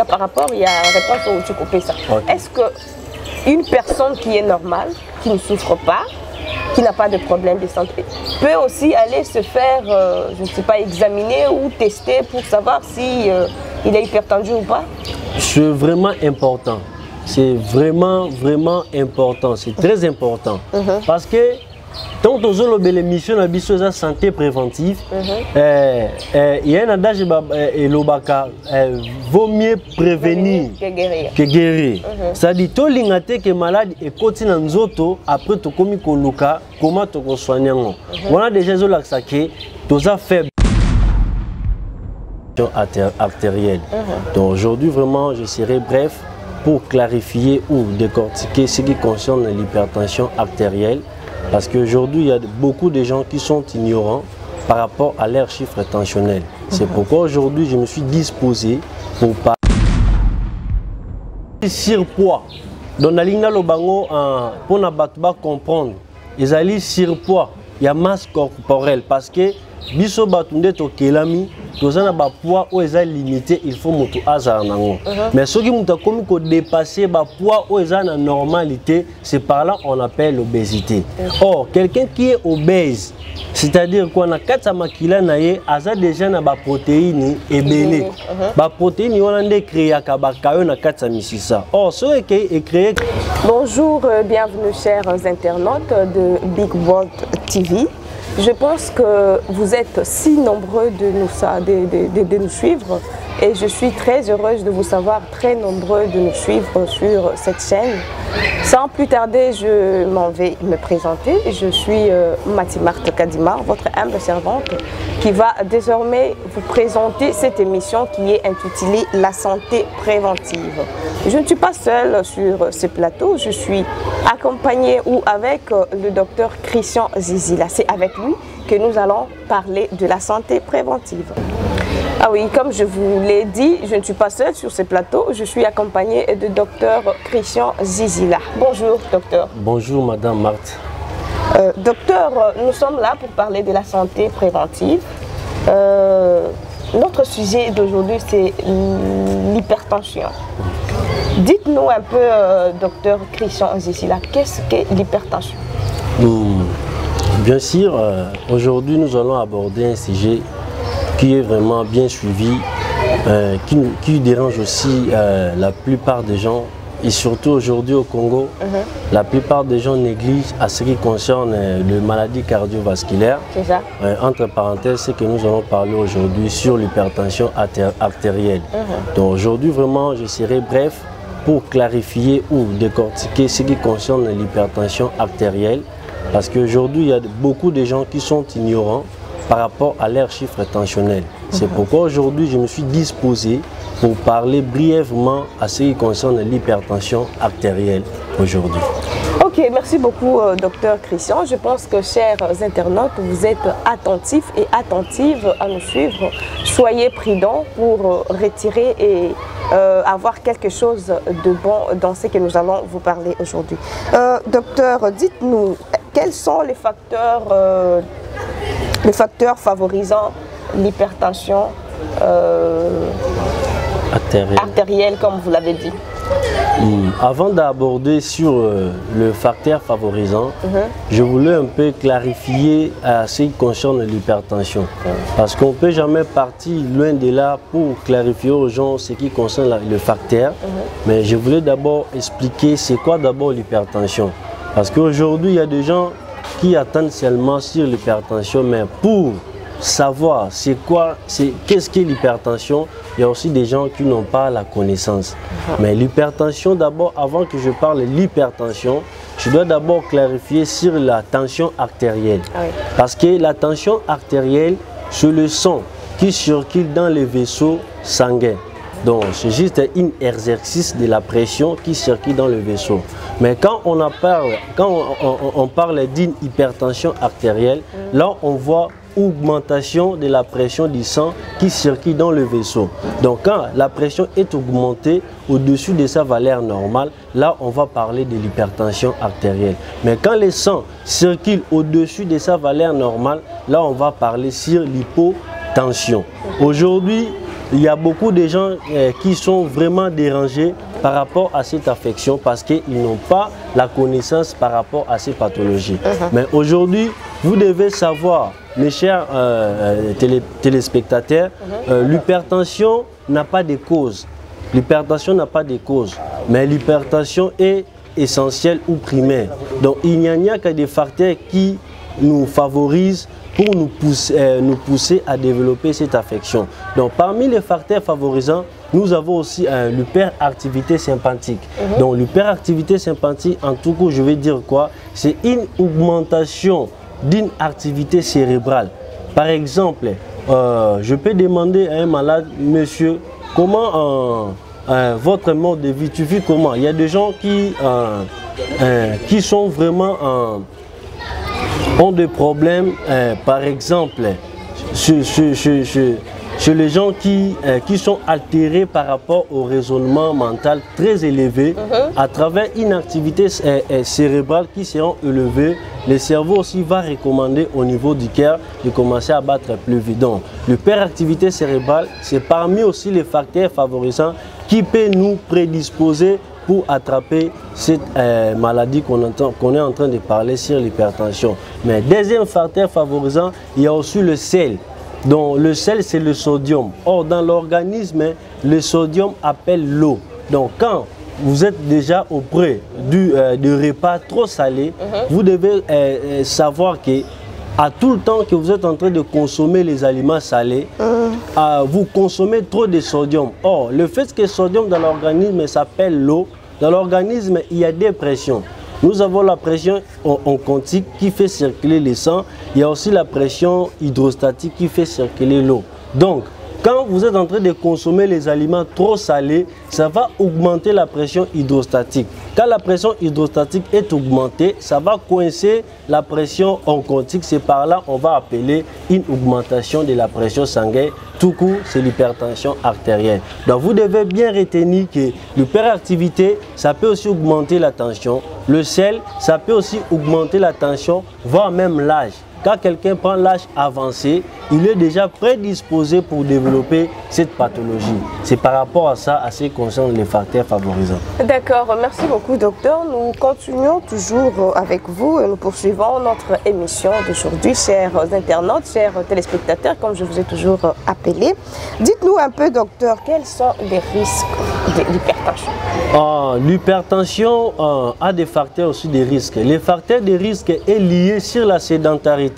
par rapport, il y a réponse au Tchoukoupé ça. Est-ce qu'une personne qui est normale, qui ne souffre pas, qui n'a pas de problème de santé, peut aussi aller se faire, je ne sais pas, examiner ou tester pour savoir si il est hypertendu ou pas? C'est vraiment important. C'est vraiment important. C'est très important. Parce que tant que nous l'émission de la santé préventive, il y a un adage vaut mieux prévenir que guérir. C'est-à-dire que les malades et continent nzoto après to komi koluka comment to soigner. On a déjà zo laxaké tous a faible artérielle. Donc aujourd'hui vraiment je serai bref pour clarifier ou décortiquer ce qui concerne l'hypertension artérielle. Parce qu'aujourd'hui, il y a beaucoup de gens qui sont ignorants par rapport à leurs chiffres tensionnels. C'est pourquoi aujourd'hui, je me suis disposé pour parler de surpoids. Dans la ligne lobango, pour ne comprendre, ils allaient surpoids, il y a masse corporelle parce que biso batunde to kelami tozana ba poids où est limité, il faut mutu azar nango. Mais ceux qui mutu comme ko dépasser ba poids où est la normalité, c'est par là on appelle l'obésité. Or quelqu'un qui est obèse, c'est-à-dire qu'on a 4 makila naye aza déjà na ba protéines et belé. Ba protéines on a créé ka ba kayo na 4 misisa. Or ce qui est créé. Bonjour, bienvenue chers internautes de Big World TV. Je pense que vous êtes si nombreux de nous suivre et je suis très heureuse de vous savoir très nombreux de nous suivre sur cette chaîne. Sans plus tarder, je m'en vais me présenter. Je suis Mathimarte Kadimar, votre humble servante, qui va désormais vous présenter cette émission qui est intitulée La santé préventive. Je ne suis pas seule sur ce plateau, je suis accompagnée ou avec le docteur Christian Zizila. C'est avec lui que nous allons parler de la santé préventive. Ah oui, comme je vous l'ai dit, je ne suis pas seule sur ce plateau, je suis accompagnée de docteur Christian Zizila. Bonjour docteur. Bonjour madame Marthe. Docteur, nous sommes là pour parler de la santé préventive. Notre sujet d'aujourd'hui c'est l'hypertension. Dites-nous un peu, docteur Christian Zizila, qu'est-ce qu'est l'hypertension? Bien sûr, aujourd'hui nous allons aborder un sujet qui est vraiment bien suivi, qui dérange aussi la plupart des gens. Et surtout aujourd'hui au Congo, la plupart des gens négligent à ce qui concerne les maladies cardiovasculaires. C'est ça. Entre parenthèses, c'est que nous allons parler aujourd'hui sur l'hypertension artérielle. Donc aujourd'hui vraiment je serai bref pour clarifier ou décortiquer ce qui concerne l'hypertension artérielle. Parce qu'aujourd'hui il y a beaucoup de gens qui sont ignorants par rapport à leurs chiffres tensionnels. C'est pourquoi aujourd'hui je me suis disposé pour parler brièvement à ce qui concerne l'hypertension artérielle aujourd'hui. Ok, merci beaucoup docteur Christian. Je pense que chers internautes, vous êtes attentifs et attentives à nous suivre. Soyez prudents pour retirer et avoir quelque chose de bon dans ce que nous allons vous parler aujourd'hui. Docteur, dites-nous, quels sont les facteurs favorisant l'hypertension artérielle, comme vous l'avez dit. Avant d'aborder sur le facteur favorisant, je voulais un peu clarifier à ce qui concerne l'hypertension. Parce qu'on ne peut jamais partir loin de là pour clarifier aux gens ce qui concerne le facteur. Mais je voulais d'abord expliquer c'est quoi d'abord l'hypertension. Parce qu'aujourd'hui, il y a des gens qui attendent seulement sur l'hypertension, mais pour savoir qu'est-ce qu'est l'hypertension, il y a aussi des gens qui n'ont pas la connaissance. Mais l'hypertension, d'abord, avant que je parle de l'hypertension, je dois d'abord clarifier sur la tension artérielle. Parce que la tension artérielle, c'est le sang qui circule dans les vaisseaux sanguins. Donc, c'est juste un exercice de la pression qui circule dans le vaisseau. Mais quand on parle d'une hypertension artérielle, là, on voit augmentation de la pression du sang qui circule dans le vaisseau. Donc, quand la pression est augmentée au-dessus de sa valeur normale, là, on va parler de l'hypertension artérielle. Mais quand le sang circule au-dessus de sa valeur normale, là, on va parler sur l'hypotension. Aujourd'hui, il y a beaucoup de gens qui sont vraiment dérangés par rapport à cette affection parce qu'ils n'ont pas la connaissance par rapport à ces pathologies. Mais aujourd'hui, vous devez savoir, mes chers téléspectateurs, l'hypertension n'a pas de cause. L'hypertension n'a pas de cause, mais l'hypertension est essentielle ou primaire. Donc il n'y a que des facteurs qui nous favorisent pour nous pousser à développer cette affection. Donc parmi les facteurs favorisants, nous avons aussi l'hyperactivité sympathique. Donc l'hyperactivité sympathique, en tout cas, je vais dire quoi? C'est une augmentation d'une activité cérébrale. Par exemple, je peux demander à un malade, monsieur, comment votre mode de vie, tu vis comment? Il y a des gens qui sont vraiment ont des problèmes, par exemple, chez les gens qui sont altérés par rapport au raisonnement mental très élevé, à travers une activité cérébrale qui sera élevée, le cerveau aussi va recommander au niveau du cœur de commencer à battre plus vite. Donc, l'hyperactivité cérébrale, c'est parmi aussi les facteurs favorisants qui peut nous prédisposer pour attraper cette maladie qu'on est en train de parler sur l'hypertension. Mais deuxième facteur favorisant, il y a aussi le sel. Donc le sel, c'est le sodium. Or, dans l'organisme, le sodium appelle l'eau. Donc quand vous êtes déjà auprès de repas trop salés, vous devez savoir que à tout le temps que vous êtes en train de consommer les aliments salés, vous consommez trop de sodium. Or, le fait que le sodium dans l'organisme s'appelle l'eau, dans l'organisme, il y a des pressions. Nous avons la pression oncotique qui fait circuler le sang. Il y a aussi la pression hydrostatique qui fait circuler l'eau. Donc, quand vous êtes en train de consommer les aliments trop salés, ça va augmenter la pression hydrostatique. Quand la pression hydrostatique est augmentée, ça va coincer la pression oncotique. C'est par là qu'on va appeler une augmentation de la pression sanguine. Tout court, c'est l'hypertension artérielle. Donc vous devez bien retenir que l'hyperactivité, ça peut aussi augmenter la tension. Le sel, ça peut aussi augmenter la tension, voire même l'âge. Quand quelqu'un prend l'âge avancé, il est déjà prédisposé pour développer cette pathologie. C'est par rapport à ça, à ce qui concerne les facteurs favorisants. D'accord, merci beaucoup docteur. Nous continuons toujours avec vous et nous poursuivons notre émission d'aujourd'hui, chers internautes, chers téléspectateurs, comme je vous ai toujours appelé. Dites-nous un peu docteur, quels sont les risques de l'hypertension? L'hypertension a des facteurs aussi de risques. Les facteurs de risque est lié sur la sédentarité.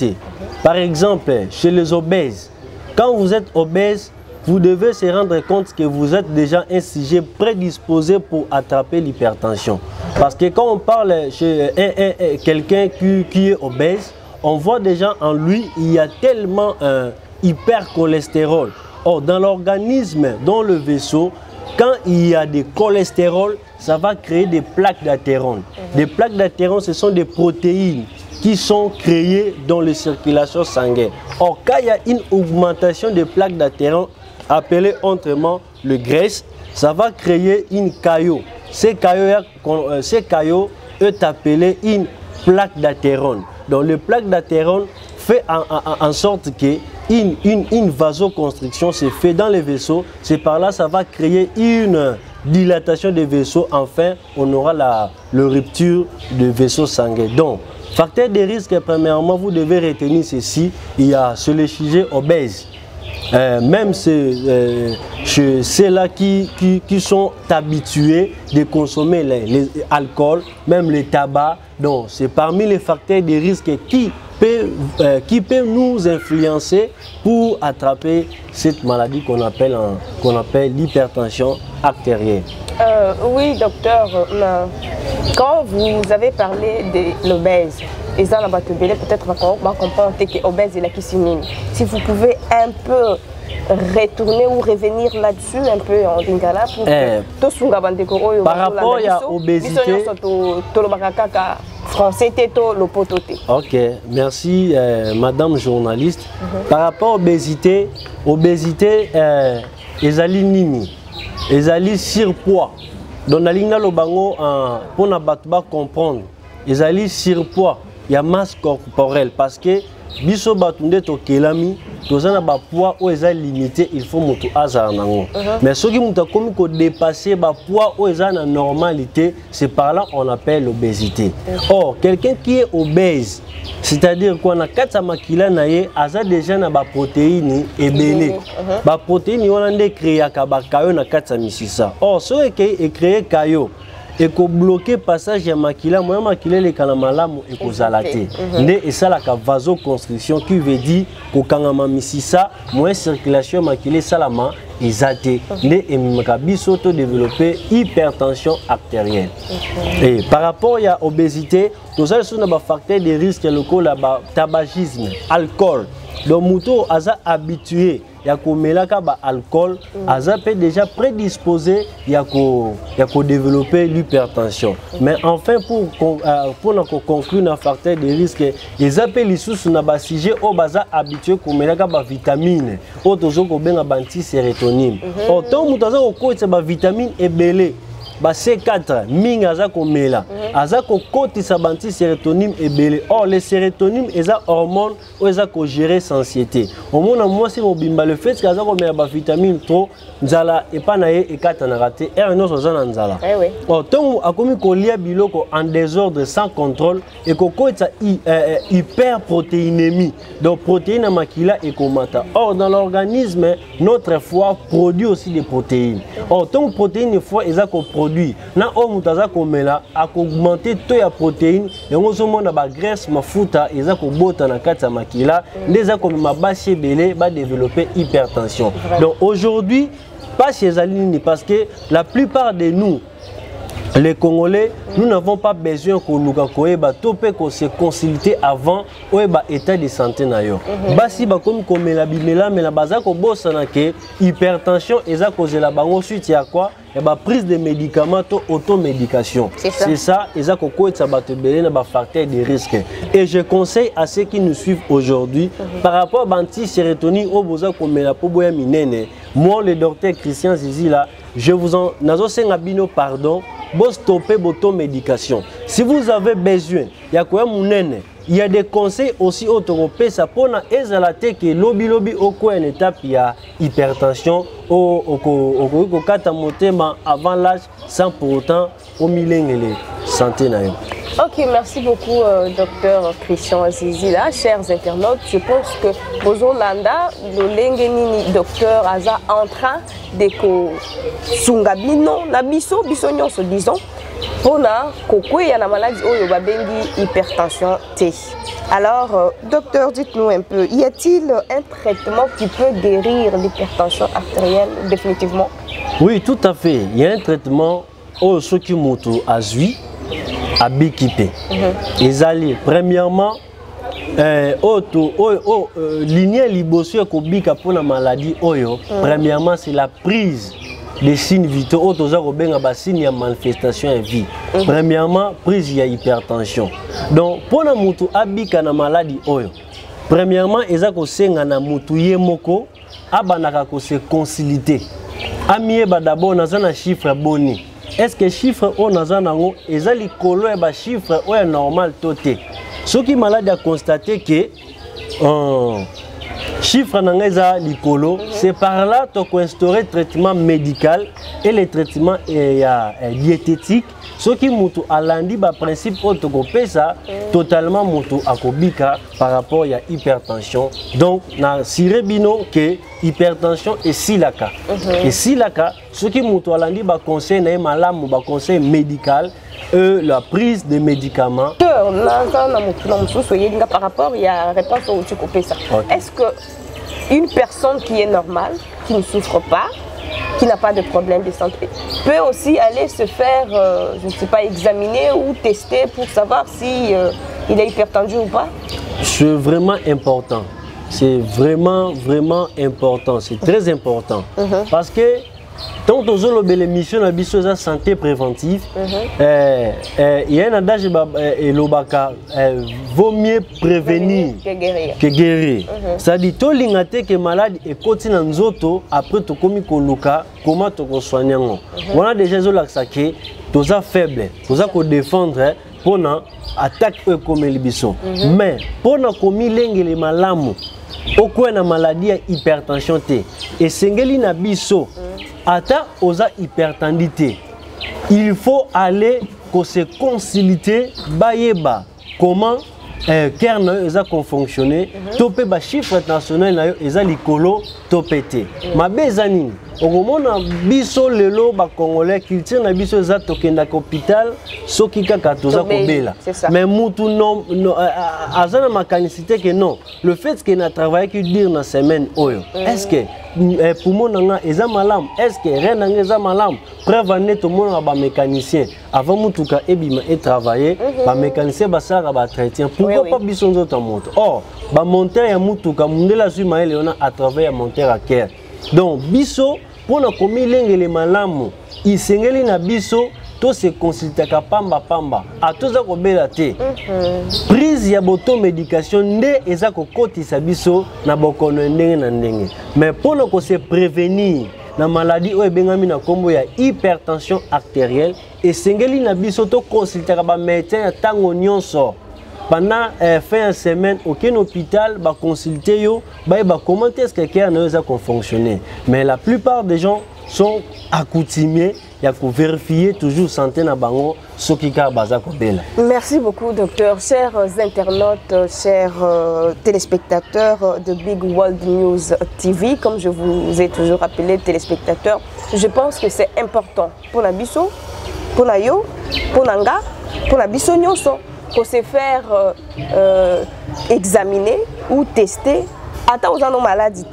Par exemple, chez les obèses, quand vous êtes obèse, vous devez se rendre compte que vous êtes déjà un sujet prédisposé pour attraper l'hypertension. Parce que quand on parle chez quelqu'un qui est obèse, on voit déjà en lui, il y a tellement hypercholestérol. Or, dans l'organisme, dans le vaisseau, quand il y a des cholestérol, ça va créer des plaques d'athérone. Des plaques d'athérone, ce sont des protéines qui sont créées dans les circulations sanguines. Or, quand il y a une augmentation des plaques d'athérone, appelée autrement le graisse, ça va créer une caillot. Ces caillots est appelé une plaque d'athérone. Donc, le plaque d'athérone fait en sorte que une vasoconstriction se fait dans les vaisseaux. C'est par là ça va créer une dilatation des vaisseaux. Enfin, on aura la rupture de vaisseaux sanguins. Donc, facteur de risque, premièrement, vous devez retenir ceci. Il y a chez les sujets obèses. Même chez ceux-là qui sont habitués de consommer l'alcool, même le tabac. Donc, c'est parmi les facteurs de risque qui peut nous influencer pour attraper cette maladie qu'on appelle l'hypertension artérielle. Oui, docteur, quand vous avez parlé de l'obèse, peut-être qu'on va comprendre que l'obèse est la kissinine. Si vous pouvez un peu retourner ou revenir là-dessus un peu en lingala pour que par rapport à l'obésité, français teto lopotote. Ok, merci madame journaliste. Par rapport à l'obésité, ezali nini, ezali surpoids. Donc na linga lobango pour na batba comprendre, ezali surpoids, il y a masse corporelle parce que biso batunde to kelami tozana ba poids o eza limité, il faut moto azala nango. Mais ce qui muta komi ko dépasser ba poids o eza na normalité, c'est par là on appelle l'obésité. Or quelqu'un qui est obèse, c'est-à-dire qu'on a 4 makila na ye aza déjà na ba protéines ebele. Ba protéines on a créé ka ba kayo na 4 misisa. Or ce qui est créé kayo et ko bloquer passage ya makila, moi makila le kana malamu et ko zalate. Nde et ça la vasoconstriction qui veut dire ko kangama misisa, moins circulation makila salama ezate. Nde et makabiso to développer hypertension artérielle. Et par rapport à obésité, tout ça sont des facteurs de risque locaux là bas tabagisme, alcool. Donc muto aza habitué ya ko melaka ba alcool, aza peut déjà prédisposé ya ko développer l'hypertension. Mais enfin pour conclure un facteur de risque, les appels les sous na ba sujet au baza habitué ko melaka ba vitamine, au tozo ko benga ba anti-sérotonine. Autant muto aza ko ko ba vitamine ebele. Ba C4 minga aza komela aza ko kotisa banti sérotonine ebele. Or les sérotonine eza hormone ou eza ko gérer anxiété. Au moins moi c'est mobimba le fait que aza komela ba vitamine trop nzala epa na ye ekata na raté et non so na nzala. Or tant akomi ko lia biloko en désordre sans contrôle et ko kotisa hyperprotéinémie. Donc protéine makila et komata. Or dans l'organisme notre foie produit aussi des protéines. Or tant protéine foie eza ko na o mutaza komela augmenter taux ya protéines et on zomona ba graisse mafuta eza ko bota na kati ya makila ndeza ko mabasi belé ba développer hypertension. Donc aujourd'hui pas chez Aline parce que la plupart de nous les Congolais, nous n'avons pas besoin que nous se consulter avant l'état de santé. Basi bakomi komela bimela mais la baza ko bossa que hypertension eza causé la bango suite ya quoi? Et ba prise de médicaments to automédication. C'est ça eza ko ko etsa bato belé na ba facteur de risque. Et je conseille à ceux qui nous suivent aujourd'hui par rapport à anti-sérotonine au boza komela po boya minene. Moi le docteur Christian Zizi là, je vous en nazo senga bino pardon. Bon stopper votre médication. Si vous avez besoin, il y a des conseils aussi autoropés. Ça pour ezalate que lobby au coin étape il y a hypertension au katamotema avant l'âge sans pour autant au millénaire santé naïe. Ok, merci beaucoup, docteur Christian Zizi. Là, chers internautes, je pense que Bozolanda, le Lengeni, docteur Aza, en train de Sungabino, Nabiso, Bisognon, se disons, pour la maladie de hypertension T. Alors, docteur, dites-nous un peu, y a-t-il un traitement qui peut guérir l'hypertension artérielle définitivement? Oui, tout à fait. Il y a un traitement au Sokimoto Azui. À Bikipé. Ezali premièrement lignée liboso ko bika pour la maladie oyo. Premièrement c'est la prise des signes vitaux autoza ko benga ba signe ya manifestation ya vie. Premièrement prise ya hypertension. Donc pour na mutu abika na maladie oyo. Premièrement eza ko senga na mutu ye moko abanaka ko se consulter. Amiye ba d'abord na za na chiffre boni. Est-ce que chiffre on a zanango ezali kolo e ba chiffre o normal toté. Ce qui malade a constaté que chiffre nangeza likolo, c'est par là to ko instaurer traitement médical et les traitements diététiques. Ce qui mutu alandi ba principe autocopesa totalement mutu akobika par rapport à hypertension. Donc na sirebino que hypertension et silaka. Et silaka ce qui mutu alandi ba conseil na malamu ba conseil médical la prise de médicaments. Par rapport il y a réponse au autocopesa. Est-ce que une personne qui est normale, qui ne souffre pas, qui n'a pas de problème de santé, peut aussi aller se faire, je ne sais pas, examiner ou tester pour savoir si il est hypertendu ou pas? C'est vraiment important. C'est vraiment important. C'est très important. Parce que tant que nous avons l'émission de la santé préventive, il y a un adage vaut mieux prévenir que guérir. C'est-à-dire que les malades et continent nzoto après to komi koluka comment to soigner. On a déjà zo laxaké, to za faible, to za ko défendre pona attaque comme le biso. Mais pona komi lengele malamu okwe na maladie ya hypertension te et sengeli na biso ata oza hypertendité. Il faut aller se consulter bayeba comment cœur na eza fonctionner topé ba chiffre national na yo eza likolo topete mabeza nini okomona biso lelo ba congolais culture na biso eza tokenda ka hôpital soki kaka toza kobela mais mutu non azana makanicité que non le fait que na travailler que dire na semaine oyo est-ce que poumon nanga eza malam est-ce que rein nanga eza malam preuve net au monde ba mécanicien avant mutuka ebima et travailler ba mécanicien ba sara ba entretien pourquoi pas biso nzoto moto or ba monteur ya mutuka mundela zuma ele ona à travers monteur à cœur donc biso pona komi lengele malamu isengeli na biso to se consulter ka pamba pamba atoza kobela te prise ya boto médication nde eza kokotisa biso na bokono ndenge na ndenge mais pona ko se prévenir na maladie oyo bengami na kombo ya hypertension artérielle esengeli na biso to consulter ba médecin ya tango nyonso pendant fin de semaine aucun hôpital va consulter yo va commenter est-ce que cœur ne va fonctionner mais la plupart des gens sont accoutumés à vérifier toujours santé na bango sokika baza ko bela. Merci beaucoup docteur. Chers internautes, chers téléspectateurs de Big World News TV, comme je vous ai toujours appelé téléspectateurs, je pense que c'est important pour la biso, pour la yo, pour nanga, pour la biso nyonso pour se faire examiner ou tester ata ozano maladie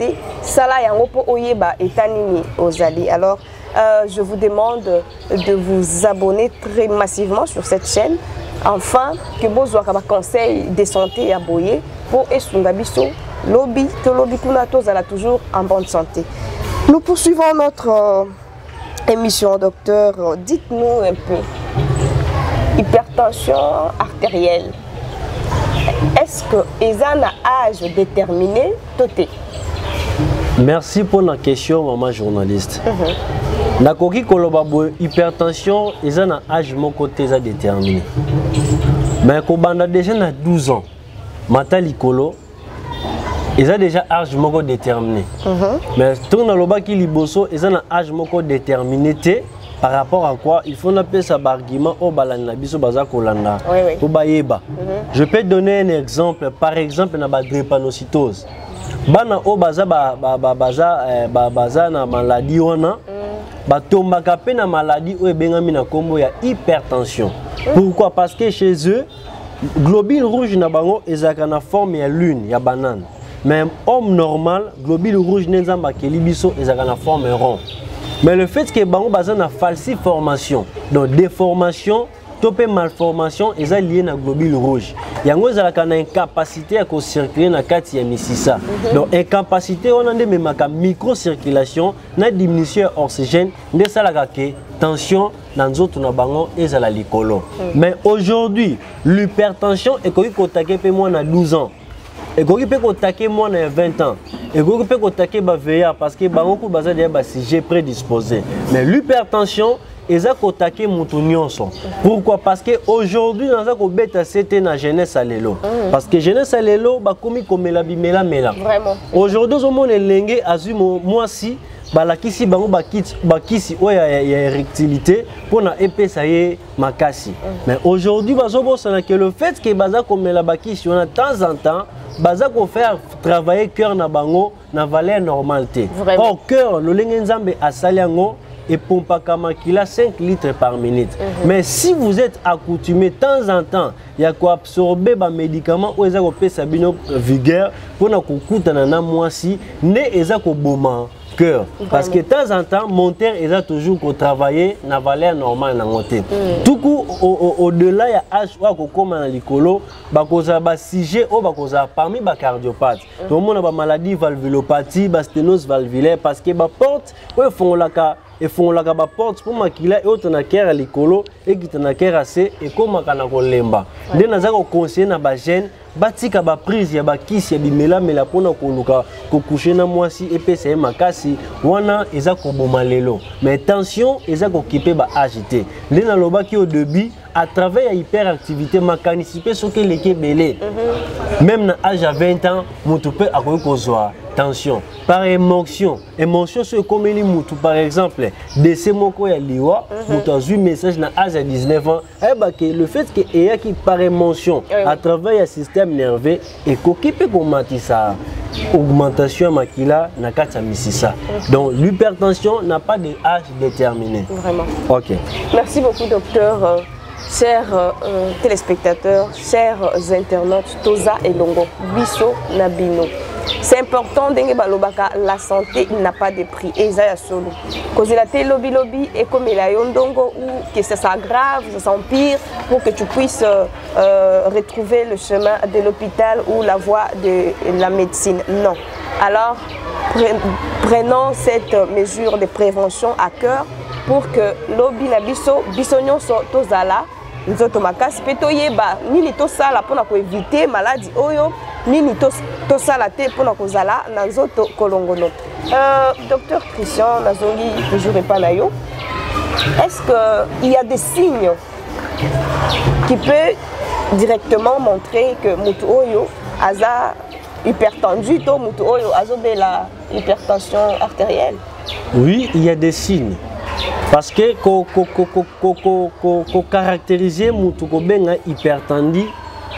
ça là yango po oyeba etanini ozali. Alors je vous demande de vous abonner très massivement sur cette chaîne enfin que bozwa ka conseil de santé ya boye pour esunga biso lobby to lobby kuna tozala toujours en bonne santé. Nous poursuivons notre émission docteur. Dites-nous un peu hypertension artérielle. Est-ce que ils ont un âge déterminé toté? Merci pour la question, maman journaliste. Nakoki koloba hypertension, ils ont un âge mon côté déterminé. Mais kobanda déjà na 12 ans, mata likolo, ils ont déjà âge mon déterminé. Mais tout na loba ki liboso, ils ont un âge mon déterminé té. Par rapport à quoi il faut appeler ça argument au balana biso baza kolanda to bayeba. Je peux donner un exemple, par exemple na drépanocytose. Bana o baza baza na maladie wana ba tombaka pe na maladie o ebengami na kombo ya hypertension. Pourquoi? Parce que chez eux globule rouge na bango ezaka na forme ya lune ya banane. Mais homme normal globule rouge nenzamba keli biso ezaka na forme rond. Mais le fait que bango baza na falsiformation, donc déformation, topé malformation, est lié na globule rouge. Yango ezalaka na incapacité à circuler na kati ya misisa. Donc incapacité on a même ma microcirculation, na diminution oxygène, nde salaka ke tension dans nzoto na bango ezala likolo. Mais aujourd'hui, l'hypertension est koki pe moi na 12 ans. Et quand peut attaquer moi à 20 ans, et quand peut attaquer VIH parce que beaucoup de sujet prédisposé. Mais l'hypertension, ils ont attaqué mon nyonso. Pourquoi? Parce qu'aujourd'hui, dans un bêta c'était na jeunesse à l'élo. Parce que jeunesse à l'élo, bah comme la bimela mela. Vraiment. Aujourd'hui, au monde est lengue azumo moi si balakisi bango bakisi oya ya érectilité pour na épée ça y est makasi. Mais aujourd'hui, bazobo sana que le fait que baza comme la bakisi on a de temps en temps baza ko faire travailler cœur na bango na valeur normalité. Or cœur le lengenzambe asaliango et pompaka makila 5 litres par minute. Mais si vous êtes accoutumé de temps en temps, il y a quoi absorber des médicaments ou ezako pesa bino vigueur pour na kokutana na mwasi ne ezako boma cœur. Parce que de temps en temps, mon terre est toujours qu'on travailler na valeur normale na monter. Tout coup au-delà il y a H ou comme dans l'écolo, bah causa ba sujet ou bah causa parmi ba cardiopathe. Donc on a ba maladie valvulopathie, ba sténose valvulaire parce que ba porte ou font la et font la porte pour makila et autre na kera likolo et qui na kera se et comme kana kolemba nde nazaka conseiller na ba jeune batika ba prise ya ba kisi ya bimela mela pona koluka ko coucher na mwasi et pesa makasi wana eza ko boma lelo mais tension eza ko kipe ba agité nde na lobaki au début à travers l'hyperactivité, je participe ce que les belé. Même à l'âge de 20 ans, je peux avoir tension. Par émotion, c'est comme les moutou. Par exemple, de ces mots qu'il y a liwa, je un message à l'âge de 19 ans. Le fait qu'il y a qui par émotion, à travers le système nerveux, et qu'il peut commenter ça. Augmentation makila na kata misisa. Donc l'hypertension n'a pas d'âge déterminé. Vraiment. Ok. Merci beaucoup, docteur. Chers téléspectateurs, chers internautes, Toza et Longo, Bisso Nabino. C'est important la santé n'a pas de prix. Et ça solo. Cause la lobby et comme il y a yondongo ou que ça s'aggrave, ça s'empire pour que tu puisses retrouver le chemin de l'hôpital ou la voie de la médecine. Non. Alors prenons cette mesure de prévention à cœur pour que lobby na biso bisonyo so tozala nzoto makasi pe toyeba nini tosala pona ko éviter maladie oyo nini tosala te pona kozala na nzoto kolongono. Docteur Christian nazongi toujours pas na yo. Est-ce que il y a des signes qui peut directement montrer que mutu oyo aza hypertendu to mutu oyo azobe la hypertension artérielle? Oui, il y a des signes. Parce que caractériser mutu ko benga hypertendu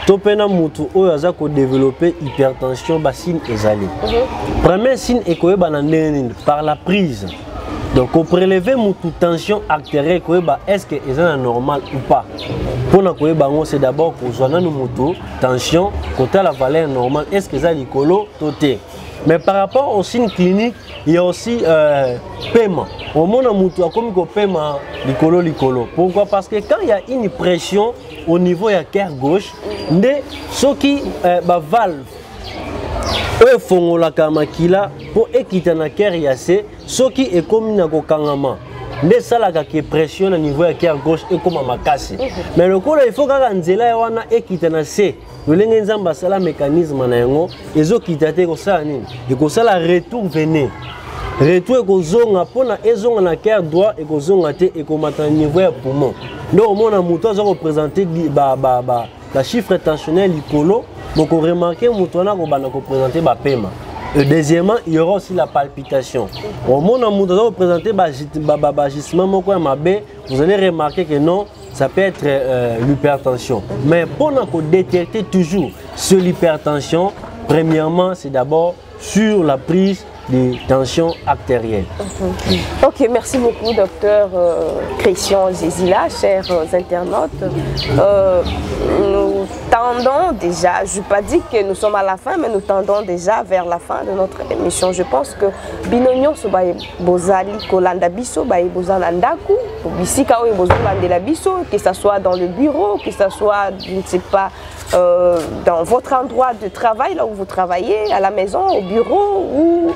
to pena mutu oyo aza ko développer hypertension ba signe ezali. Premier signe est ko ba na par la prise. Donc au prélever mutu tension artérielle ko ba est-ce que est normal ou pas. Pour na ko ba c'est d'abord ko zwana no mutu tension côté la valeur normale est-ce que ça likolo toté. Mais par rapport aux signes cliniques, il y a aussi paiement. Au moment où on a comme paiement likolo. Pourquoi? Parce que quand il y a une pression au niveau de la cœur gauche, ceux qui valve, eux font la kamakila pour équiter la cœur yassé, ceux qui est comme une kangama. Nde sala ka pression au niveau de la cœur gauche et comme makasi. Mais le coup il faut que nzela wana équiter na C. Le nzamba sala mécanisme na yango ezo kitate ko sala nini ko sala retour vené retour ko zonga pona ezonga na cœur droit et ko zonga te et ko mata niveau ya poumon donc mona muto azo représenter la chiffre tensionnel likolo donc on remarque muto na ko bana ko présenter ba paiement. Deuxièmement, il y aura aussi la palpitation. Au moment où nous allons présenter vous allez remarquer que non, ça peut être l'hypertension. Mais pour nous détecter toujours sur l'hypertension, premièrement, c'est d'abord sur la prise de tension artérielle. Ok, merci beaucoup, docteur Christian Zezila, chers internautes. Nous tendons déjà, je ne vais pas dire que nous sommes à la fin, mais nous tendons déjà vers la fin de notre émission. Je pense que Binonyo Sobaye Bozali Kolanda Biso, Baye Bozalandaku, Bisika ou Bozolanda Biso, que ce soit dans le bureau, que ce soit, je ne sais pas, dans votre endroit de travail, là où vous travaillez, à la maison, au bureau, ou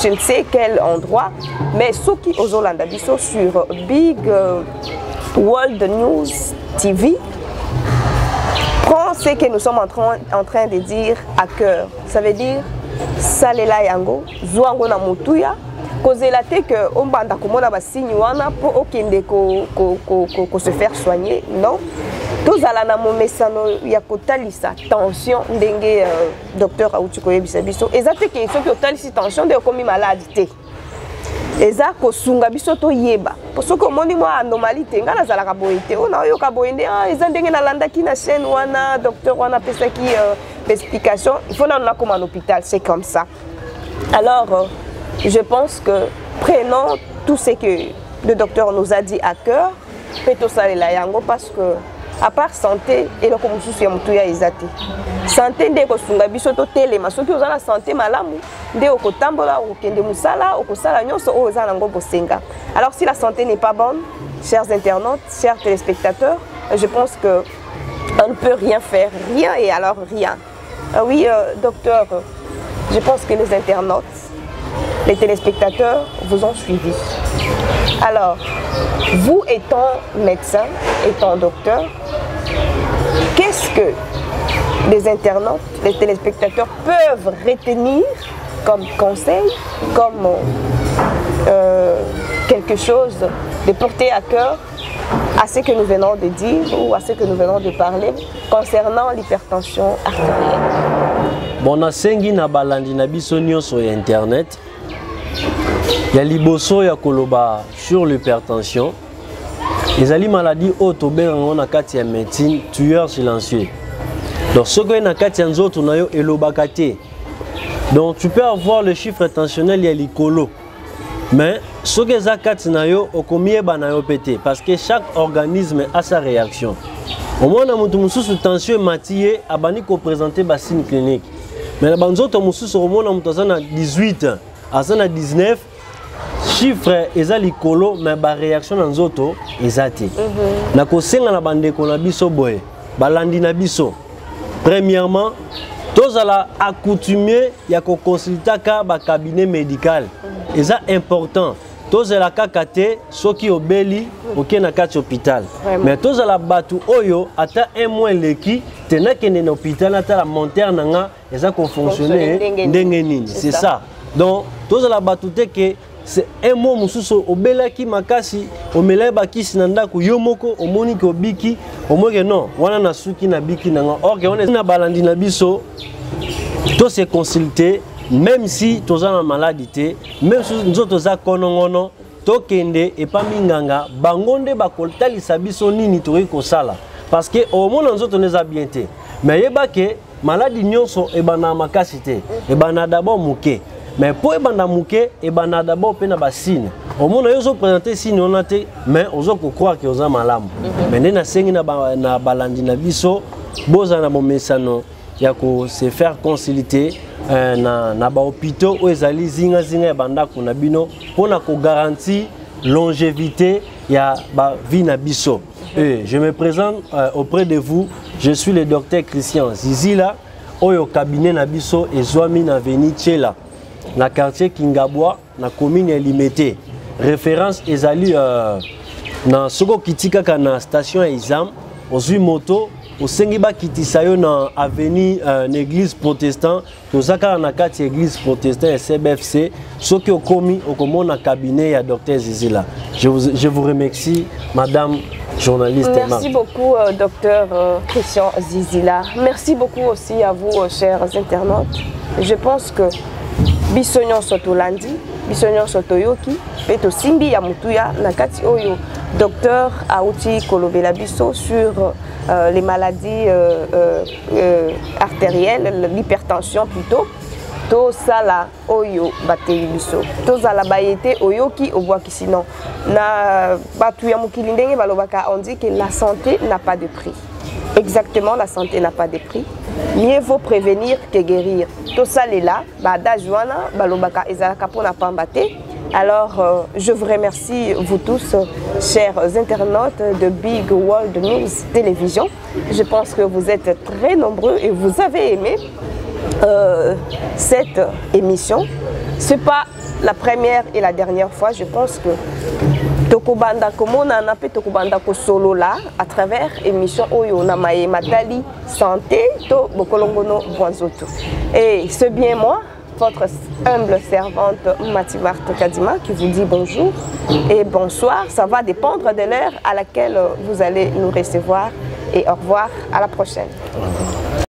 je ne sais quel endroit, mais ceux qui osent Biso sur Big World News TV, prend ce que nous sommes en train de dire à cœur. Ça veut dire Salela Yango, Zouango na Mutuya, kozela te que on banda komona ba signe wana pour okende ko se faire soigner, non. Tozala na momesano ya kotalisa tension ndenge docteur Auti koyebisa biso ezate ke soki otalisi tension de komi malade te eza kosunga biso to yeba parce que moni mo anomalité ngala zala ka boyete ona yo ka boyende eza ndenge na landaki na chaîne wana docteur wana pesa ki explication il faut na comme en hôpital, c'est comme ça. Alors je pense que prenons tout ce que le docteur nous a dit à cœur peto salela yango parce que à part santé et le komususu ya mutu ya ezate santé nde ko sunga biso to telema soki ozana santé malamu nde okotambola okende musala okosala nyonso o ozana ngo bosenga. Alors si la santé n'est pas bonne, chers internautes, chers téléspectateurs, je pense que on ne peut rien faire, rien et alors rien. Oui docteur, je pense que les internautes les téléspectateurs vous ont suivi. Alors, vous étant médecin, étant docteur, qu'est-ce que les internautes, les téléspectateurs peuvent retenir comme conseil, comme quelque chose de porter à cœur à ce que nous venons de dire ou à ce que nous venons de parler concernant l'hypertension artérielle? Bon, nasengi na balandi na biso nyonso ya internet. Ya liboso ya koloba sur l'hypertension. Ezali maladie otobenga na kati ya médecine tueur silencieux. Donc ce que na kati ya nzoto na yo elobaka te. Donc tu peux avoir le chiffre tensionnel ya likolo. Mais ce que za kati na yo okomieba na yo pété parce que chaque organisme a sa réaction. Au moins na mutu mususu tension matiyé abani ko présenter ba signe clinique. Mais la banzoto mususu au moins na mutu na 18 à 19 chiffre eza likolo mais ba réaction na nzoto ezate. Na ko senga na bandeko na biso boye balandi na biso. Premièrement, tous ala accoutumé ya ko consulter ka ba cabinet médical. Eza important. Tous ala kakate soki obeli oké na kati hôpital. Mais tous ala batu oyo ata un mois leki tena kene na hôpital ata la monteur nanga eza ko fonctionner ndenge nini. C'est ça. Donc tous ala batu te que c'est un mot mususu obelaki makasi omela bakisi na ndako yo moko omoni ko biki omoke non wana na suki na biki nanga or que on est na balandi na biso to se consulter même si toza na maladie même si nous toza konongono to kende et pas minganga bangonde bakotalisa biso nini toyi ko sala parce que au monde nzoto neza bien te mais yeba ke maladie nyonso e bana makasi te e bana d'abord muke. Mais pour ebanda muke ebanda d'abord pe na ba signe. Au moins yo zo présenter signe on a te mais ozo ko croire que oza malamu. Mais na sengi na balandi na biso boza na bomesano ya ko se faire consulter na ba hôpitaux o ezali zinga ebanda ko na bino pona ko garantir longévité ya ba vie na biso. Et je me présente auprès de vous, je suis le docteur Christian Zizila oyo cabinet na biso ezwami na avenue Tchela. Na quartier Kingabwa, na commune Limité. Référence ezali na soko kitika kana station Exam, ozui moto, osengi ba kitisa yo na avenue l'église protestant, tozaka na kati église protestant et CBFC, soki okomi okomona cabinet ya docteur Zizila. Je vous remercie madame journaliste. Merci beaucoup docteur Christian Zizila. Merci beaucoup aussi à vous chers internautes. Je pense que Bisonyon Sotolandi, Bisonyon Sotoyoki, Beto Simbi Yamutuya, Nakati Oyo, docteur Aouti Kolobela Bisso sur les maladies artérielles, l'hypertension plutôt. To sala Oyo Bateri Bisso. To sala Bayete Oyoki Obwaki sinon. Na Batuya Mukilindenge Balobaka, on dit que la santé n'a pas de prix. Exactement, la santé n'a pas de prix. Mieux vaut prévenir que guérir. Tout ça est là. Badajwana, balobaka ezalaka pona pambate. Alors, je vous remercie, vous tous, chers internautes de Big World News Télévision. Je pense que vous êtes très nombreux et vous avez aimé cette émission. Ce n'est pas la première et la dernière fois. Je pense que Tokobanda komona na pe tokobanda ko solo là à travers émission Oyo na maye matali santé to bokolongono bwanzoto. Et c'est bien moi, votre humble servante Matimar Kadima qui vous dit bonjour et bonsoir. Ça va dépendre de l'heure à laquelle vous allez nous recevoir et au revoir, à la prochaine.